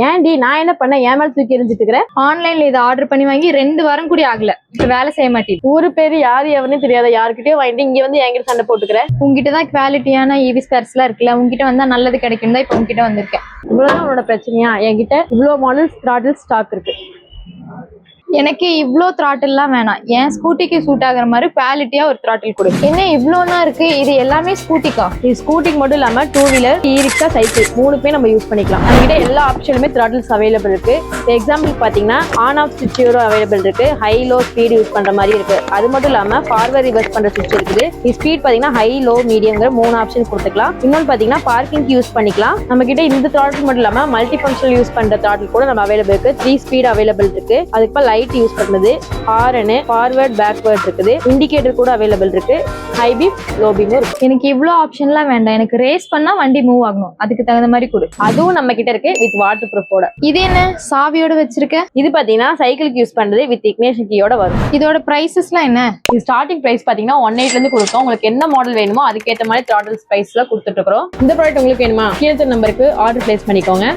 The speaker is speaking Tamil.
ஏன்டி நான் என்ன பண்ண என் மேல தூக்கி எரிஞ்சிட்டு இருக்கிறேன்? ஆன்லைன்ல இதை ஆர்டர் பண்ணி வாங்கி 2 வாரம் கூட ஆகல, இப்ப வேலை செய்ய மாட்டேன். ஊரு பேரு யாரு எவனே தெரியாத யாருக்கிட்டயும் வாங்கிட்டு இங்க வந்து என்கிட்ட சண்டை போட்டுக்கிறேன். உங்ககிட்டதான் குவாலிட்டியான ஈவி ஸ்பேர்ஸ் எல்லாம் இருக்குல்ல, உங்ககிட்ட வந்தா நல்லது கிடைக்கும் தான் இப்ப உங்ககிட்ட வந்திருக்கேன். இவ்வளவுதான் உன்னோட பிரச்சனையா? என்கிட்ட இவ்வளவு மாடல்ஸ் த்ராட்டில் ஸ்டாக் இருக்கு. எனக்கு இவ்ளோ த்ராட்டில் எல்லாம் வேணாம், என் ஸ்கூட்டிக்கு சூட் ஆகுற மாதிரி குவாலிட்டியா ஒரு த்ராட்டில் கொடு. என்ன இவ்ளோனா இருக்கு? இது எல்லாமே ஸ்கூட்டிக்கா? இது ஸ்கூட்டிக்கு மட்டும் இல்லாம 2 வீலர், இ-ரிக்ஷா, சைக்கிள் 3மே நம்ம யூஸ் பண்ணிக்கலாம். நம்மகிட்ட எல்லா ஆப்ஷனுமே த்ராட்டில்ஸ் அவைலபிள் இருக்கு. எக்ஸாம்பிள் பாத்தீங்கன்னா ஆன் ஆஃப் சுவிட்சோட அவைலபிள் இருக்கு. ஹை லோ ஸ்பீட் யூஸ் பண்ற மாதிரி இருக்கு. அது மட்டும் இல்லாம ஃபார்வர்ட் ரிவர்ஸ் பண்ற சுவிட்ச் இருக்குது. இது ஸ்பீட் பாத்தீங்கன்னா ஹை லோ மீடியம்ங்கிற 3 ஆப்ஷன் கொடுத்துக்கலாம். இன்னொன்று பாத்தீங்கன்னா பார்க்கிங் யூஸ் பண்ணிக்கலாம். நம்ம கிட்ட இந்த த்ராட்டில் மட்டும் இல்லாம மல்டி ஃபங்க்ஷனல் யூஸ் பண்ற த்ராட்டில் கூட நம்ம அவைலபிள் இருக்கு. 3 ஸ்பீட் அவைலபிள் இருக்கு. அதுக்கு லைட் யூஸ் பண்றது, ஹாரன், ஃபார்வர்ட் பேக்வர்ட் இருக்குது. இண்டிகேட்டர் கூட அவைலபிள் இருக்கு. ஹை பீம், லோ பீம் இருக்கு. எனக்கு இவ்ளோ ஆப்ஷன்லாம் வேண்டாம், எனக்கு ரேஸ் பண்ணா வண்டி மூவ் ஆகணும், அதுக்கு தகுந்த மாதிரி கொடு. அதுவும் நம்ம கிட்ட இருக்கு வித் வாட்டர் ப்ரூஃபோட. இது என்ன சாவியோட வச்சிருக்க? இது பாத்தீங்கன்னா சைக்கிளுக்கு யூஸ் பண்றது வித் இக்னேஷன் கீயோட வரும். இதோட பிரைசஸ்லாம் என்ன? இது ஸ்டார்டிங் பிரைஸ் பாத்தீங்கன்னா 1.8 இருந்து கொடுத்தோம். உங்களுக்கு என்ன மாடல் வேணுமோ அதுக்கேற்ற மாதிரி த்ராட்டில்ஸ் பிரைஸ்ல கொடுத்துட்டு இருக்கோம். இந்த ப்ராடக்ட் உங்களுக்கு வேணுமா? கீழே நம்பருக்கு ஆர்டர் பிளேஸ் பண்ணிக்கோங்க.